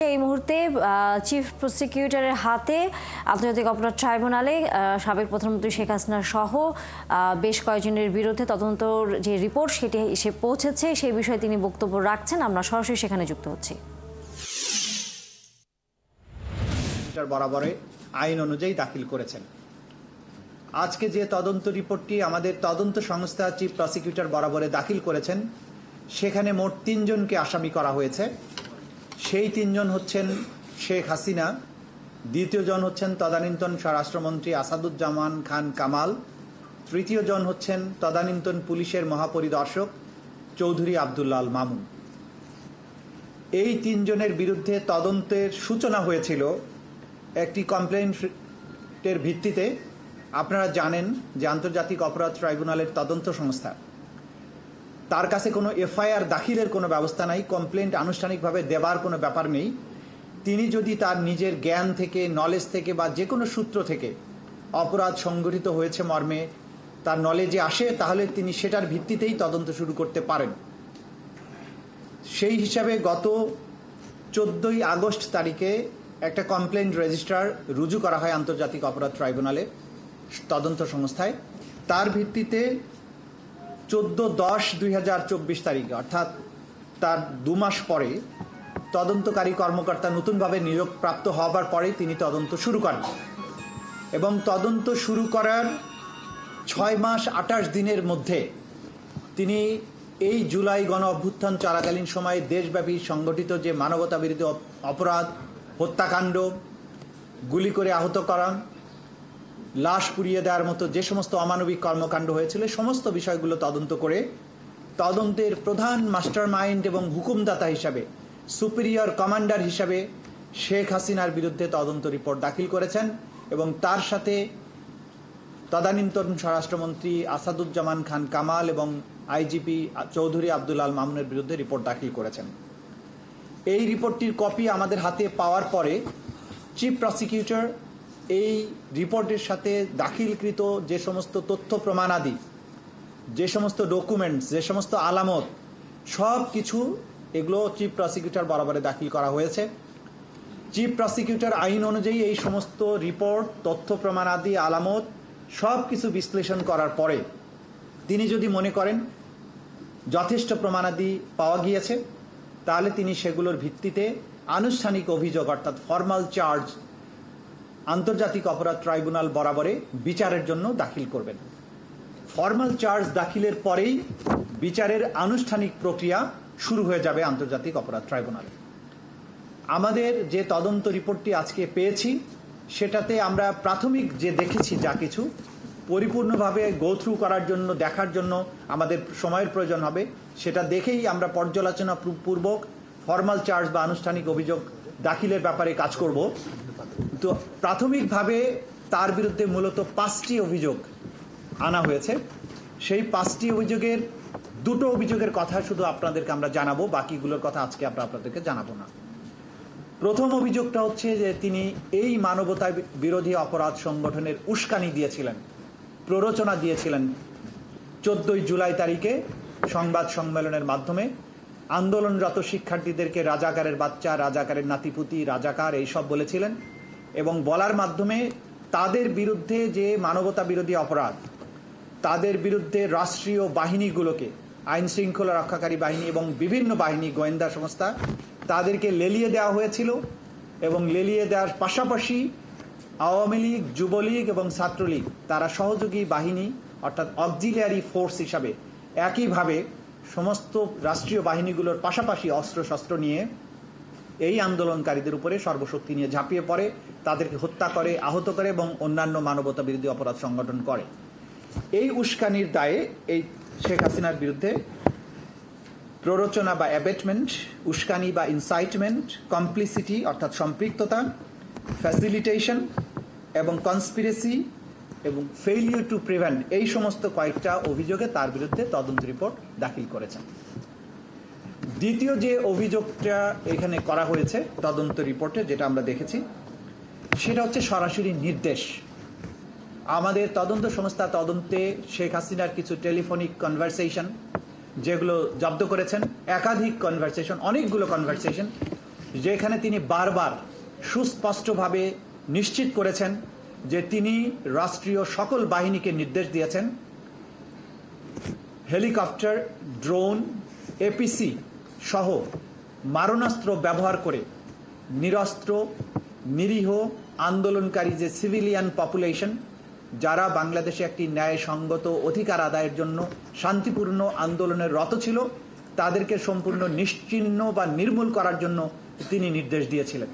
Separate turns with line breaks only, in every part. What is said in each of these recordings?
এই মুহূর্তে চিফ প্রসিকিউটরের হাতে আন্তর্জাতিক অপরাধ ট্রাইব্যুনালে সাবেক প্রধানমন্ত্রী শেখ হাসিনা সহ বেশ কয়েকজনের বিরুদ্ধে তদন্তর যে রিপোর্ট সেটি এসে পৌঁছেছে সেই বিষয়ে তিনি বক্তব্য রাখছেন। আমরা সরাসরি সেখানে যুক্ত হচ্ছি।
বরাবরে আইন অনুযায়ী দাখিল করেছেন। আজকে যে তদন্ত রিপোর্টটি আমাদের তদন্ত সংস্থা চিফ প্রসিকিউটর বরাবরে দাখিল করেছেন সেখানে মোট 3 জনকে আসামি করা হয়েছে। সেই 3 জন হচ্ছেন শেখ হাসিনা, দ্বিতীয় জন হচ্ছেন তদানীন্তন স্বরাষ্ট্রমন্ত্রী আসাদুজ্জামান খান কামাল, তৃতীয় জন হচ্ছেন তদানীন্তন পুলিশের মহাপরিদর্শক চৌধুরী আব্দুল্লাহ আল মামুন। এই 3 জনের বিরুদ্ধে তদন্তের সূচনা হয়েছিল একটি কমপ্লেন্টের ভিত্তিতে। আপনারা জানেন যে আন্তর্জাতিক অপরাধ ট্রাইব্যুনালের তদন্ত সংস্থা, তার কাছে কোনো এফআইআর দাখিলের কোনো ব্যবস্থা নাই, কমপ্লেন্ট আনুষ্ঠানিকভাবে দেবার কোনো ব্যাপার নেই। তিনি যদি তার নিজের জ্ঞান থেকে, নলেজ থেকে বা যে কোনো সূত্র থেকে অপরাধ সংগঠিত হয়েছে মর্মে তার নলেজে আসে, তাহলে তিনি সেটার ভিত্তিতেই তদন্ত শুরু করতে পারেন। সেই হিসাবে গত 14ই আগস্ট তারিখে একটা কমপ্লেন্ট রেজিস্টার রুজু করা হয় আন্তর্জাতিক অপরাধ ট্রাইব্যুনালে তদন্ত সংস্থায়। তার ভিত্তিতে 14/10/2024 তারিখে অর্থাৎ তার 2 মাস পরে তদন্তকারী কর্মকর্তা নতুনভাবে নিয়োগপ্রাপ্ত হবার পরে তিনি তদন্ত শুরু করেন এবং তদন্ত শুরু করার 6 মাস 28 দিনের মধ্যে তিনি এই জুলাই গণ অভ্যুত্থান চলাকালীন সময়ে দেশব্যাপী সংগঠিত যে মানবতা বিরোধী অপরাধ, হত্যাকাণ্ড, গুলি করে আহত করা, লাশ পুড়িয়ে দেওয়ার মতো যে সমস্ত অমানবিক কর্মকাণ্ড হয়েছিল সমস্ত বিষয়গুলো তদন্ত করে তদন্তের প্রধান মাস্টার মাইন্ড এবং হুকুমদাতা হিসাবে, সুপিরিয়র কমান্ডার হিসাবে শেখ হাসিনার বিরুদ্ধে তদন্ত রিপোর্ট দাখিল করেছেন এবং তার সাথে তদানীন্তন স্বরাষ্ট্রমন্ত্রী আসাদুজ্জামান খান কামাল এবং আইজিপি চৌধুরী আব্দুল্লাহ আল মামুনের বিরুদ্ধে রিপোর্ট দাখিল করেছেন। এই রিপোর্টটির কপি আমাদের হাতে পাওয়ার পরে চিফ প্রসিকিউটর এই রিপোর্টের সাথে দাখিলকৃত যে সমস্ত তথ্য প্রমাণাদি, যে সমস্ত ডকুমেন্টস, যে সমস্ত আলামত, সব কিছু এগুলো চিফ প্রসিকিউটর বরাবরে দাখিল করা হয়েছে। চিফ প্রসিকিউটর আইন অনুযায়ী এই সমস্ত রিপোর্ট, তথ্য প্রমাণাদি, আলামত সব কিছু বিশ্লেষণ করার পরে তিনি যদি মনে করেন যথেষ্ট প্রমাণাদি পাওয়া গিয়েছে তাহলে তিনি সেগুলোর ভিত্তিতে আনুষ্ঠানিক অভিযোগ অর্থাৎ ফর্মাল চার্জ আন্তর্জাতিক অপরাধ ট্রাইব্যুনাল বরাবরে বিচারের জন্য দাখিল করবেন। ফর্মাল চার্জ দাখিলের পরেই বিচারের আনুষ্ঠানিক প্রক্রিয়া শুরু হয়ে যাবে আন্তর্জাতিক অপরাধ ট্রাইব্যুনালে। আমাদের যে তদন্ত রিপোর্টটি আজকে পেয়েছি সেটাতে আমরা প্রাথমিক যে দেখেছি যা কিছু পরিপূর্ণভাবে গো থ্রু করার জন্য, দেখার জন্য আমাদের সময়ের প্রয়োজন হবে, সেটা দেখেই আমরা পর্যালোচনা পূর্বক ফর্মাল চার্জ বা আনুষ্ঠানিক অভিযোগ দাখিলের ব্যাপারে কাজ করব। তো প্রাথমিকভাবে তার বিরুদ্ধে মূলত 5টি অভিযোগ আনা হয়েছে। সেই 5টি অভিযোগের 2টো অভিযোগের কথা শুধু আপনাদেরকে আমরা জানাবো, বাকিগুলোর কথা আজকে আমরা আপনাদেরকে জানাবো না। প্রথম অভিযোগটা হচ্ছে যে তিনি এই মানবতা বিরোধী অপরাধ সংগঠনের উস্কানি দিয়েছিলেন, প্ররোচনা দিয়েছিলেন 14ই জুলাই তারিখে সংবাদ সম্মেলনের মাধ্যমে আন্দোলনরত শিক্ষার্থীদেরকে রাজাকারের বাচ্চা, রাজাকারের নাতিপুতি, রাজাকার এইসব বলেছিলেন এবং বলার মাধ্যমে তাদের বিরুদ্ধে যে মানবতা বিরোধী অপরাধ, তাদের বিরুদ্ধে রাষ্ট্রীয় বাহিনীগুলোকে, আইন শৃঙ্খলা রক্ষাকারী বাহিনী এবং বিভিন্ন বাহিনী, গোয়েন্দা সংস্থা, তাদেরকে লেলিয়ে দেওয়া হয়েছিল এবং লেলিয়ে দেওয়ার পাশাপাশি আওয়ামী লীগ, যুবলীগ এবং ছাত্রলীগ তারা সহযোগী বাহিনী অর্থাৎ অক্সিলিয়ারি ফোর্স হিসাবে একইভাবে সমস্ত রাষ্ট্রীয় বাহিনীগুলোর পাশাপাশি অস্ত্রশস্ত্র নিয়ে এই আন্দোলনকারীদের উপরে সর্বশক্তি নিয়ে ঝাঁপিয়ে পড়ে, তাদেরকে হত্যা করে, আহত করে এবং অন্যান্য মানবতা বিরোধী অপরাধ সংগঠন করে। এই উস্কানির দায়ে এই শেখ হাসিনার বিরুদ্ধে প্ররোচনা বা অ্যাবেটমেন্ট, উস্কানি বা ইনসাইটমেন্ট, কমপ্লিসিটি অর্থাৎ সম্পৃক্ততা, ফ্যাসিলিটেশন এবং কনস্পিরেসি এবং ফেইলিউর টু প্রিভেন্ট এই সমস্ত কয়েকটা অভিযোগে তার বিরুদ্ধে তদন্ত রিপোর্ট দাখিল করেছেন। দ্বিতীয় যে অভিযোগটা এখানে করা হয়েছে তদন্ত রিপোর্টে, যেটা আমরা দেখেছি, সেটা হচ্ছে সরাসরি নির্দেশ। আমাদের তদন্ত সংস্থা তদন্তে শেখ হাসিনার কিছু টেলিফোনিক কনভারসেশন যেগুলো জব্দ করেছেন, একাধিক কনভারসেশন, অনেকগুলো কনভারসেশন, যেখানে তিনি বারবার সুস্পষ্টভাবে নিশ্চিত করেছেন যে তিনি রাষ্ট্রীয় সকল বাহিনীকে নির্দেশ দিয়েছেন হেলিকপ্টার, ড্রোন, এপিসি সহ মারণাস্ত্র ব্যবহার করে নিরস্ত্র নিরীহ আন্দোলনকারী যে সিভিলিয়ান পপুলেশন, যারা বাংলাদেশে একটি ন্যায়সঙ্গত অধিকার আদায়ের জন্য শান্তিপূর্ণ আন্দোলনের রত ছিল, তাদেরকে সম্পূর্ণ নিশ্চিহ্ন বা নির্মূল করার জন্য তিনি নির্দেশ দিয়েছিলেন।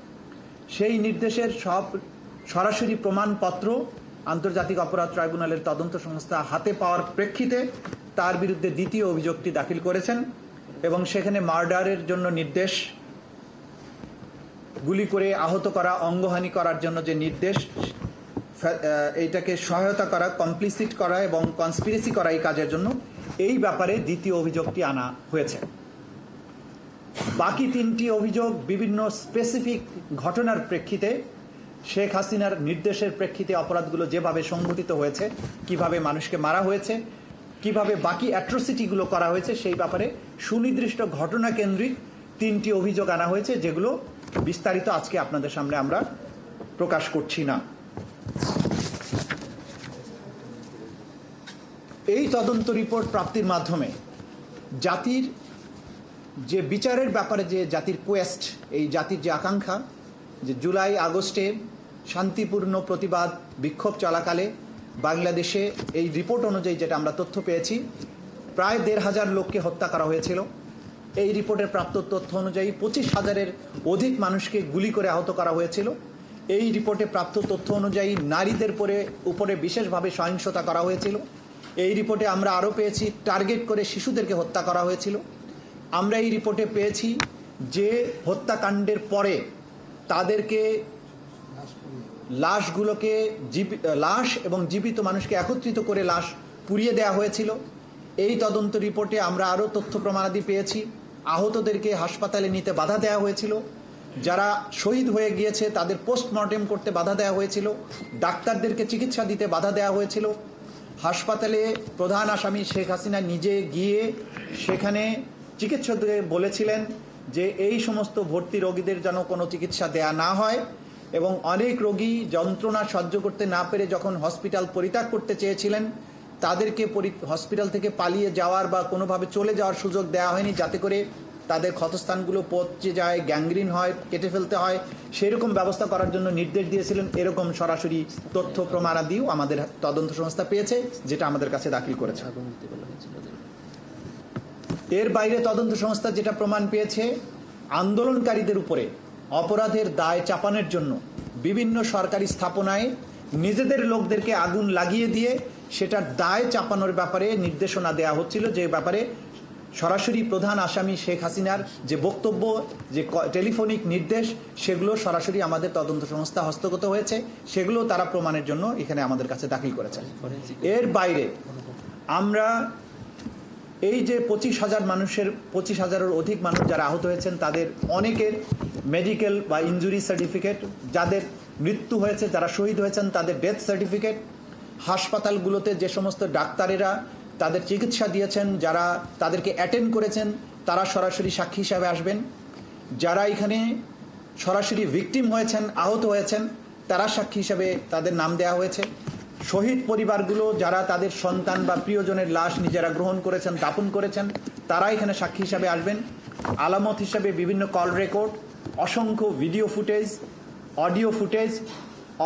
সেই নির্দেশের সব সরাসরি প্রমাণপত্র আন্তর্জাতিক অপরাধ ট্রাইব্যুনালের তদন্ত সংস্থা হাতে পাওয়ার প্রেক্ষিতে তার বিরুদ্ধে দ্বিতীয় অভিযোগটি দাখিল করেছেন এবং সেখানে মার্ডারের জন্য নির্দেশ, গুলি করে আহত করা, অঙ্গহানি করার জন্য যে নির্দেশ, এইটাকে সহায়তা করা, কমপ্লিসিট করা এবং কনস্পিরেসি করা এই কাজের জন্য, এই ব্যাপারে দ্বিতীয় অভিযোগটি আনা হয়েছে। বাকি তিনটি অভিযোগ বিভিন্ন স্পেসিফিক ঘটনার প্রেক্ষিতে, শেখ হাসিনার নির্দেশের প্রেক্ষিতে অপরাধগুলো যেভাবে সংঘটিত হয়েছে, কিভাবে মানুষকে মারা হয়েছে, কিভাবে বাকি অ্যাট্রোসিটিগুলো করা হয়েছে, সেই ব্যাপারে সুনির্দিষ্ট ঘটনা কেন্দ্রিক তিনটি অভিযোগ আনা হয়েছে, যেগুলো বিস্তারিত আজকে আপনাদের সামনে আমরা প্রকাশ করছি না। এই তদন্ত রিপোর্ট প্রাপ্তির মাধ্যমে জাতির যে বিচারের ব্যাপারে যে জাতির কোয়েস্ট, এই জাতির যে আকাঙ্ক্ষা, যে জুলাই আগস্টে শান্তিপূর্ণ প্রতিবাদ বিক্ষোভ চলাকালে বাংলাদেশে এই রিপোর্ট অনুযায়ী যেটা আমরা তথ্য পেয়েছি, প্রায় ১৫০০ লোককে হত্যা করা হয়েছিল। এই রিপোর্টের প্রাপ্ত তথ্য অনুযায়ী ২৫,০০০-এর অধিক মানুষকে গুলি করে আহত করা হয়েছিল। এই রিপোর্টে প্রাপ্ত তথ্য অনুযায়ী নারীদের উপরে বিশেষভাবে সহিংসতা করা হয়েছিল। এই রিপোর্টে আমরা আরও পেয়েছি টার্গেট করে শিশুদেরকে হত্যা করা হয়েছিল। আমরা এই রিপোর্টে পেয়েছি যে হত্যাকাণ্ডের পরে তাদেরকে লাশ এবং জীবিত মানুষকে একত্রিত করে লাশ পুড়িয়ে দেওয়া হয়েছিল। এই তদন্ত রিপোর্টে আমরা আরও তথ্য প্রমাণাদি পেয়েছি। আহতদেরকে হাসপাতালে নিতে বাধা দেওয়া হয়েছিল, যারা শহীদ হয়ে গিয়েছে তাদের পোস্টমর্টেম করতে বাধা দেওয়া হয়েছিল, ডাক্তারদেরকে চিকিৎসা দিতে বাধা দেওয়া হয়েছিল। হাসপাতালে প্রধান আসামি শেখ হাসিনা নিজে গিয়ে সেখানে চিকিৎসকদের বলেছিলেন যে এই সমস্ত ভর্তি রোগীদের যেন কোনো চিকিৎসা দেয়া না হয়, এবং অনেক রোগী যন্ত্রণা সহ্য করতে না পেরে যখন হসপিটাল পরিত্যাগ করতে চেয়েছিলেন, তাদেরকে হসপিটাল থেকে পালিয়ে যাওয়ার বা কোনোভাবে চলে যাওয়ার সুযোগ দেওয়া হয়নি, যাতে করে তাদের ক্ষতস্থানগুলো পচে যায়, গ্যাংগ্রিন হয়, কেটে ফেলতে হয়, সেরকম ব্যবস্থা করার জন্য নির্দেশ দিয়েছিলেন। এরকম সরাসরি তথ্য প্রমাণাদিও আমাদের তদন্ত সংস্থা পেয়েছে, যেটা আমাদের কাছে দাখিল করেছে। এর বাইরে তদন্ত সংস্থা যেটা প্রমাণ পেয়েছে, আন্দোলনকারীদের উপরে অপরাধের দায় চাপানোর জন্য বিভিন্ন সরকারি স্থাপনায় নিজেদের লোকদেরকে আগুন লাগিয়ে দিয়ে সেটার দায় চাপানোর ব্যাপারে নির্দেশনা দেওয়া হচ্ছিল, যে ব্যাপারে সরাসরি প্রধান আসামি শেখ হাসিনার যে বক্তব্য, যে টেলিফোনিক নির্দেশ, সেগুলো সরাসরি আমাদের তদন্ত সংস্থা হস্তগত হয়েছে। সেগুলো তারা প্রমাণের জন্য এখানে আমাদের কাছে দাখিল করেছে। এর বাইরে আমরা এই যে ২৫,০০০-এর অধিক মানুষ যারা আহত হয়েছেন, তাদের অনেকের মেডিকেল বা ইনজুরি সার্টিফিকেট, যাদের মৃত্যু হয়েছে, যারা শহীদ হয়েছেন তাদের ডেথ সার্টিফিকেট, হাসপাতালগুলোতে যে সমস্ত ডাক্তারেরা তাদের চিকিৎসা দিয়েছেন, যারা তাদেরকে অ্যাটেন্ড করেছেন, তারা সরাসরি সাক্ষী হিসাবে আসবেন। যারা এখানে সরাসরি ভিকটিম হয়েছেন, আহত হয়েছেন, তারা সাক্ষী হিসাবে তাদের নাম দেওয়া হয়েছে। শহীদ পরিবারগুলো যারা তাদের সন্তান বা প্রিয়জনের লাশ নিজেরা গ্রহণ করেছেন, দাফন করেছেন, তারা এখানে সাক্ষী হিসাবে আসবেন। আলামত হিসাবে বিভিন্ন কল রেকর্ড, অসংখ্য video footage, audio footage,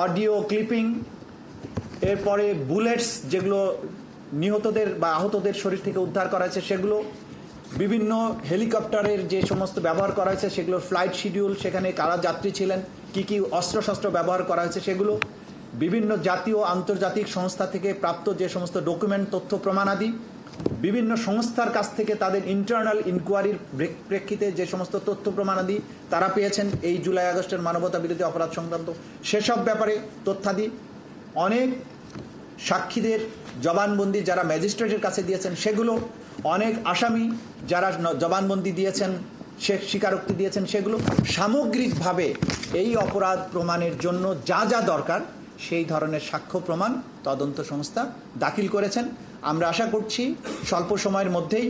audio clipping, এরপরে বুলেটস যেগুলো নিহতদের বা আহতদের শরীর থেকে উদ্ধার করা হয়েছে সেগুলো, বিভিন্ন হেলিকপ্টারের যে সমস্ত ব্যবহার করা হয়েছে সেগুলোর ফ্লাইট শিডিউল, সেখানে কারা যাত্রী ছিলেন, কি কি অস্ত্রশস্ত্র ব্যবহার করা হয়েছে সেগুলো, বিভিন্ন জাতীয় আন্তর্জাতিক সংস্থা থেকে প্রাপ্ত যে সমস্ত ডকুমেন্ট, তথ্য প্রমাণাদি, বিভিন্ন সংস্থার কাছ থেকে তাদের ইন্টারনাল ইনকোয়ারির প্রেক্ষিতে যে সমস্ত তথ্য প্রমাণাদি তারা পেয়েছেন এই জুলাই আগস্টের মানবতা বিরোধী অপরাধ সংক্রান্ত, সেসব ব্যাপারে তথ্যাদি, অনেক সাক্ষীদের জবানবন্দি যারা ম্যাজিস্ট্রেটের কাছে দিয়েছেন সেগুলো, অনেক আসামি যারা জবানবন্দি দিয়েছেন, স্বীকারোক্তি দিয়েছেন, সেগুলো সামগ্রিকভাবে এই অপরাধ প্রমাণের জন্য যা যা দরকার সেই ধরনের সাক্ষ্য প্রমাণ তদন্ত সংস্থা দাখিল করেছেন। আমরা আশা করছি স্বল্প সময়ের মধ্যেই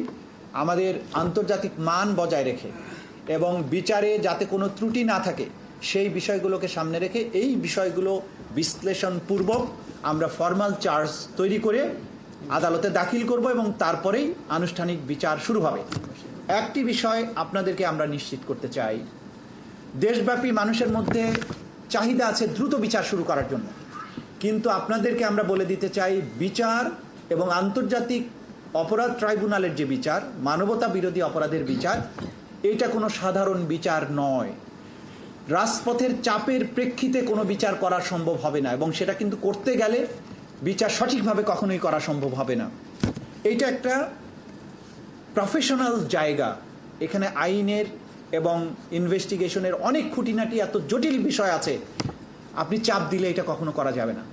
আমাদের আন্তর্জাতিক মান বজায় রেখে এবং বিচারে যাতে কোনো ত্রুটি না থাকে সেই বিষয়গুলোকে সামনে রেখে এই বিষয়গুলো বিশ্লেষণপূর্বক আমরা ফর্মাল চার্জ তৈরি করে আদালতে দাখিল করব এবং তারপরেই আনুষ্ঠানিক বিচার শুরু হবে। একটি বিষয় আপনাদেরকে আমরা নিশ্চিত করতে চাই, দেশব্যাপী মানুষের মধ্যে চাহিদা আছে দ্রুত বিচার শুরু করার জন্য, কিন্তু আপনাদেরকে আমরা বলে দিতে চাই বিচার এবং আন্তর্জাতিক অপরাধ ট্রাইব্যুনালের যে বিচার, মানবতা বিরোধী অপরাধের বিচার, এটা কোনো সাধারণ বিচার নয়। রাজপথের চাপের প্রেক্ষিতে কোনো বিচার করা সম্ভব হবে না এবং সেটা কিন্তু করতে গেলে বিচার সঠিকভাবে কখনোই করা সম্ভব হবে না। এইটা একটা প্রফেশনাল জায়গা, এখানে আইনের এবং ইনভেস্টিগেশনের অনেক খুঁটিনাটি এত জটিল বিষয় আছে, আপনি চাপ দিলে এটা কখনো করা যাবে না।